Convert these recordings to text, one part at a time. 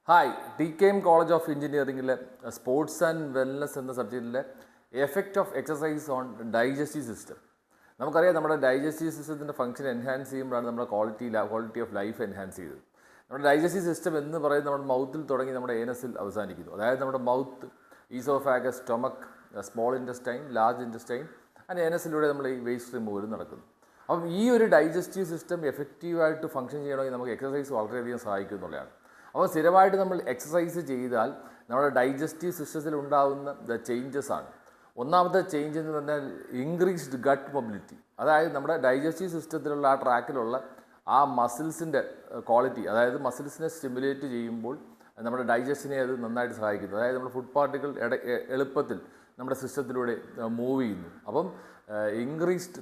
Hi, TKM college of എഞ്ചിനീയറിംഗിലെ sports and wellness എന്ന സബ്ജക്റ്റിലെ effect of exercise on digestive system. നമുക്കറിയാം, നമ്മുടെ ഡൈജസ്റ്റീവ് സിസ്റ്റത്തിൻ്റെ ഫംഗ്ഷൻ എൻഹാൻസ് ചെയ്യുമ്പോഴാണ് നമ്മുടെ ക്വാളിറ്റി ഓഫ് ലൈഫ് എൻഹാൻസ് ചെയ്തത്. നമ്മുടെ ഡൈജസ്റ്റീവ് സിസ്റ്റം എന്ന് പറയുന്നത് നമ്മുടെ മൗത്തിൽ തുടങ്ങി നമ്മുടെ ഏനസിൽ അവസാനിക്കുന്നു. അതായത് നമ്മുടെ mouth, oesophagus, stomach, small intestine, large intestine and ഏനസിലൂടെ നമ്മൾ ഈ വേസ്റ്റ് റിമൂവൽ നടക്കുന്നു. അപ്പം ഈ ഒരു ഡൈജസ്റ്റീവ് സിസ്റ്റം എഫക്റ്റീവായിട്ട് ഫംഗ്ഷൻ ചെയ്യണമെങ്കിൽ നമുക്ക് എക്സസൈസ് വളരെയധികം സഹായിക്കും എന്നുള്ളതാണ്. അപ്പോൾ സ്ഥിരമായിട്ട് നമ്മൾ എക്സസൈസ് ചെയ്താൽ നമ്മുടെ ഡൈജസ്റ്റീവ് സിസ്റ്റത്തിൽ ഉണ്ടാകുന്ന ചേഞ്ചസ് ആണ്. ഒന്നാമത്തെ ചേഞ്ച് എന്ന് പറഞ്ഞാൽ ഇൻക്രീസ്ഡ് ഗട്ട് മൊബിലിറ്റി. അതായത് നമ്മുടെ ഡൈജസ്റ്റീവ് സിസ്റ്റത്തിലുള്ള ആ ട്രാക്കിലുള്ള ആ മസിൽസിൻ്റെ ക്വാളിറ്റി, അതായത് മസിൽസിനെ സ്റ്റിമുലേറ്റ് ചെയ്യുമ്പോൾ നമ്മുടെ ഡൈജഷനെ അത് നന്നായിട്ട് സഹായിക്കുന്നു. അതായത് നമ്മുടെ ഫുഡ് പാർട്ടിക്കിൾ എളുപ്പത്തിൽ നമ്മുടെ സിസ്റ്റത്തിലൂടെ മൂവ് ചെയ്യുന്നു. അപ്പം ഇൻക്രീസ്ഡ്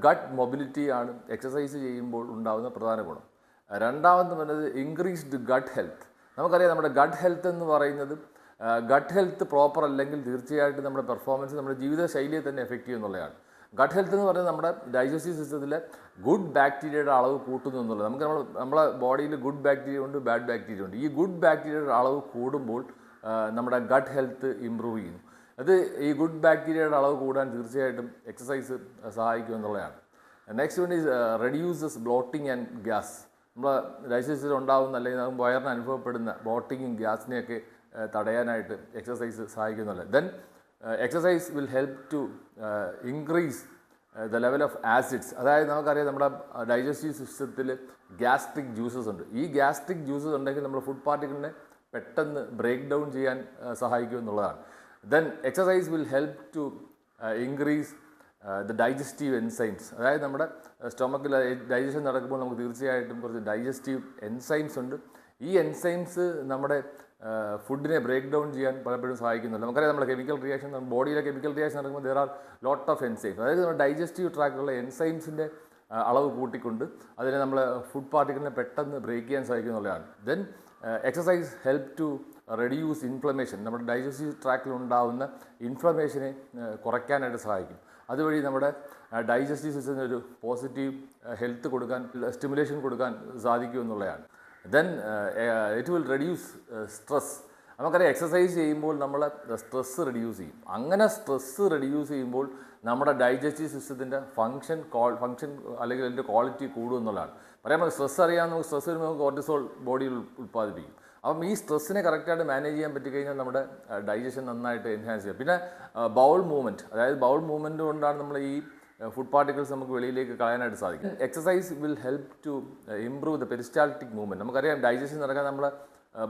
ഗട്ട് മൊബിലിറ്റിയാണ് എക്സസൈസ് ചെയ്യുമ്പോൾ ഉണ്ടാകുന്ന പ്രധാന ഗുണം. രണ്ടാമത് പറയുന്നത് ഇൻക്രീസ്ഡ് ഗട്ട് ഹെൽത്ത്. നമുക്കറിയാം, നമ്മുടെ ഗട്ട് ഹെൽത്ത് എന്ന് പറയുന്നത് ഗട്ട് ഹെൽത്ത് പ്രോപ്പർ അല്ലെങ്കിൽ തീർച്ചയായിട്ടും നമ്മുടെ പെർഫോമൻസ്, നമ്മുടെ ജീവിതശൈലിയെ തന്നെ എഫക്റ്റ് ചെയ്യുന്നുള്ളതാണ്. ഗട്ട് ഹെൽത്ത് എന്ന് പറയുന്നത് നമ്മുടെ ഡൈജസ്റ്റീവ് സിസ്റ്റത്തിലെ ഗുഡ് ബാക്ടീരിയയുടെ അളവ് കൂട്ടുന്നു എന്നുള്ളത്. നമുക്ക് നമ്മളെ ബോഡിയിൽ ഗുഡ് ബാക്ടീരിയ ഉണ്ട്, ബാഡ് ബാക്ടീരിയ ഉണ്ട്. ഈ ഗുഡ് ബാക്ടീരിയയുടെ അളവ് കൂടുമ്പോൾ നമ്മുടെ ഗട്ട് ഹെൽത്ത് ഇമ്പ്രൂവ് ചെയ്യുന്നു. അത് ഈ ഗുഡ് ബാക്ടീരിയയുടെ അളവ് കൂടാൻ തീർച്ചയായിട്ടും എക്സസൈസ് സഹായിക്കും എന്നുള്ളതാണ്. Next one is reduces bloating and gas. നമ്മുടെ ഡൈജസ്റ്റീവ് ഉണ്ടാകുന്ന അല്ലെങ്കിൽ നമുക്ക് വയറിന് അനുഭവപ്പെടുന്ന ബ്ലോട്ടിങ്ങും ഗ്യാസിനെയൊക്കെ തടയാനായിട്ട് എക്സസൈസ് സഹായിക്കുന്നുണ്ട്. Then exercise will help to increase the level of acids. അതായത് നമുക്കറിയാം, നമ്മുടെ ഡൈജസ്റ്റീവ് സിസ്റ്റത്തിൽ ഗ്യാസ്ട്രിക് ജ്യൂസസ് ഉണ്ട്. ഈ ഗ്യാസ്ട്രിക് ജ്യൂസസ് ഉണ്ടെങ്കിൽ നമ്മുടെ ഫുഡ് പാർട്ടിക്കിളിനെ പെട്ടെന്ന് ബ്രേക്ക് ഡൗൺ ചെയ്യാൻ സഹായിക്കും എന്നുള്ളതാണ്. Then exercise will help to increase the digestive enzymes. അതായത് നമ്മുടെ സ്റ്റൊമക്കിൽ ഡൈജഷൻ നടക്കുമ്പോൾ നമുക്ക് തീർച്ചയായിട്ടും കുറച്ച് ഡൈജസ്റ്റീവ് എൻസൈംസ് ഉണ്ട്. ഈ എൻസൈംസ് നമ്മുടെ ഫുഡിനെ ബ്രേക്ക് ഡൗൺ ചെയ്യാൻ പലപ്പോഴും സഹായിക്കുന്നുണ്ട്. നമുക്കറിയാം, നമ്മുടെ കെമിക്കൽ റിയാക്ഷൻ, ബോഡിയിലെ കെമിക്കൽ റിയാക്ഷൻ നടക്കുമ്പോൾ there are lot of enzymes. അതായത് നമ്മുടെ ഡൈജസ്റ്റീവ് ട്രാക്കിലുള്ള എൻസൈംസിൻ്റെ അളവ് കൂട്ടിക്കൊണ്ട് അതിനെ നമ്മൾ ഫുഡ് പാർട്ടിക്കിളിനെ പെട്ടെന്ന് ബ്രേക്ക് ചെയ്യാൻ സഹായിക്കുന്നുള്ളതാണ്. Then exercise help to reduce inflammation. നമ്മുടെ ഡൈജസ്റ്റീവ് ട്രാക്കിലുണ്ടാവുന്ന ഇൻഫ്ലമേഷനെ കുറയ്ക്കാനായിട്ട് സഹായിക്കും. അതുവഴി നമ്മുടെ ഡൈജസ്റ്റീവ് സിസ്റ്റത്തിന് ഒരു പോസിറ്റീവ് ഹെൽത്ത് കൊടുക്കാൻ, സ്റ്റിമുലേഷൻ കൊടുക്കാൻ സാധിക്കും എന്നുള്ളതാണ്. Then it will reduce stress. നമുക്കറിയാം, എക്സസൈസ് ചെയ്യുമ്പോൾ നമ്മൾ സ്ട്രെസ്സ് റെഡ്യൂസ് ചെയ്യും. അങ്ങനെ സ്ട്രെസ്സ് റെഡ്യൂസ് ചെയ്യുമ്പോൾ നമ്മുടെ ഡൈജസ്റ്റീവ് സിസ്റ്റത്തിൻ്റെ ഫംഗ്ഷൻ അല്ലെങ്കിൽ അതിൻ്റെ ക്വാളിറ്റി കൂടും എന്നുള്ളതാണ്. പറയാൻ സ്ട്രെസ് അറിയാൻ നമുക്ക് സ്ട്രെസ് വരുമ്പോൾ നമുക്ക് കോർട്ടിസോൾ ബോഡിയിൽ ഉൽപ്പാദിപ്പിക്കും. അപ്പം ഈ സ്ട്രെസ്സിനെ കറക്റ്റായിട്ട് മാനേജ് ചെയ്യാൻ പറ്റിക്കഴിഞ്ഞാൽ നമ്മുടെ ഡൈജഷൻ നന്നായിട്ട് എൻഹാൻസ് ചെയ്യും. പിന്നെ ബൗൾ മൂവ്മെൻറ്റ്, അതായത് ബൗൾ മൂവ്മെൻറ്റ് കൊണ്ടാണ് നമ്മൾ ഈ ഫുഡ് പാർട്ടിക്കിൾസ് നമുക്ക് വെളിയിലേക്ക് കളയാനായിട്ട് സാധിക്കും. Exercise will help to improve the peristaltic movement. നമുക്കറിയാം, ഡൈജഷൻ നടക്കാൻ നമ്മുടെ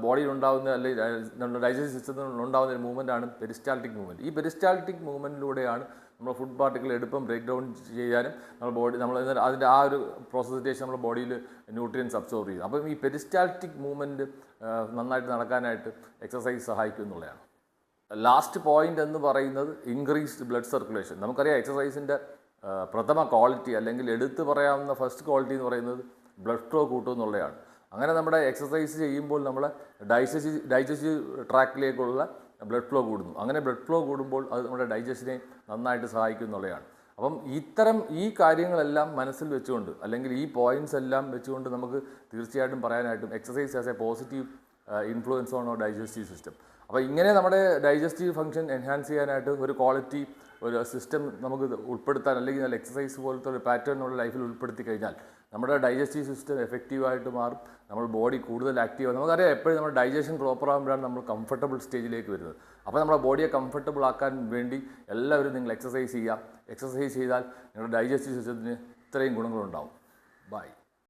ബോഡിയിൽ ഉണ്ടാകുന്ന അല്ലെങ്കിൽ നമ്മുടെ ഡൈജസ്റ്റീവ് സിസ്റ്റത്തിൽ ഉണ്ടാകുന്ന ഒരു മൂവ്മെൻറ്റാണ് പെരിസ്റ്റാൾട്ടിക് മൂവ്മെൻറ്റ്. ഈ പെരിസ്റ്റാൾട്ടിക് മൂവ്മെൻറ്റിലൂടെയാണ് നമ്മൾ ഫുഡ് പാർട്ടിക്കിൾ എടുപ്പം ബ്രേക്ക് ഡൗൺ ചെയ്യാനും അതിൻ്റെ ആ ഒരു പ്രോസസ്സിന് ശേഷം നമ്മുടെ ബോഡിയിൽ ന്യൂട്രിയൻസ് അബ്സോർവ് ചെയ്യും. അപ്പം ഈ പെരിസ്റ്റാൾട്ടിക് മൂവ്മെൻറ്റ് നന്നായിട്ട് നടക്കാനായിട്ട് എക്സസൈസ് സഹായിക്കും എന്നുള്ളതാണ്. ലാസ്റ്റ് പോയിൻ്റ് എന്ന് പറയുന്നത് ഇൻക്രീസ്ഡ് ബ്ലഡ് സർക്കുലേഷൻ. നമുക്കറിയാം, എക്സസൈസിൻ്റെ പ്രഥമ ക്വാളിറ്റി അല്ലെങ്കിൽ എടുത്തു പറയാവുന്ന ഫസ്റ്റ് ക്വാളിറ്റി എന്ന് പറയുന്നത് ബ്ലഡ് ഫ്ലോ കൂട്ടും എന്നുള്ളതാണ്. അങ്ങനെ നമ്മുടെ എക്സസൈസ് ചെയ്യുമ്പോൾ നമ്മളെ ഡൈജസ്റ്റീവ് ട്രാക്കിലേക്കുള്ള ബ്ലഡ് ഫ്ലോ കൂടുന്നു. അങ്ങനെ ബ്ലഡ് ഫ്ലോ കൂടുമ്പോൾ അത് നമ്മുടെ ഡൈജഷനെ നന്നായിട്ട് സഹായിക്കും എന്നുള്ളതാണ്. അപ്പം ഈ കാര്യങ്ങളെല്ലാം മനസ്സിൽ വെച്ചുകൊണ്ട്, അല്ലെങ്കിൽ ഈ പോയിൻറ്റ്സ് എല്ലാം വെച്ചുകൊണ്ട് നമുക്ക് തീർച്ചയായിട്ടും പറയാനായിട്ടും exercise as a positive influence on our digestive system. അപ്പോൾ ഇങ്ങനെ നമ്മുടെ ഡൈജസ്റ്റീവ് ഫംഗ്ഷൻ എൻഹാൻസ് ചെയ്യാനായിട്ട് ഒരു സിസ്റ്റം നമുക്ക് ഉൾപ്പെടുത്താൻ, അല്ലെങ്കിൽ എക്സസൈസ് പോലത്തെ ഒരു പാറ്റേൺ നമ്മുടെ ലൈഫിൽ ഉൾപ്പെടുത്തി കഴിഞ്ഞാൽ നമ്മുടെ ഡൈജസ്റ്റീവ് സിസ്റ്റം എഫക്റ്റീവായിട്ട് മാറും. നമ്മൾ ബോഡി കൂടുതൽ ആക്റ്റീവ്. നമുക്കറിയാം, എപ്പോഴും നമ്മുടെ ഡൈജഷൻ പ്രോപ്പർ ആകുമ്പോഴാണ് നമ്മൾ കംഫർട്ടബിൾ സ്റ്റേജിലേക്ക് വരുന്നത്. അപ്പോൾ നമ്മുടെ ബോഡിയെ കംഫർട്ടബിൾ ആക്കാൻ വേണ്ടി എല്ലാവരും നിങ്ങൾ എക്സസൈസ് ചെയ്യുക. എക്സസൈസ് ചെയ്താൽ നിങ്ങളുടെ ഡൈജസ്റ്റീവ് സിസ്റ്റത്തിന് ഇത്രയും ഗുണങ്ങളുണ്ടാവും. ബൈ.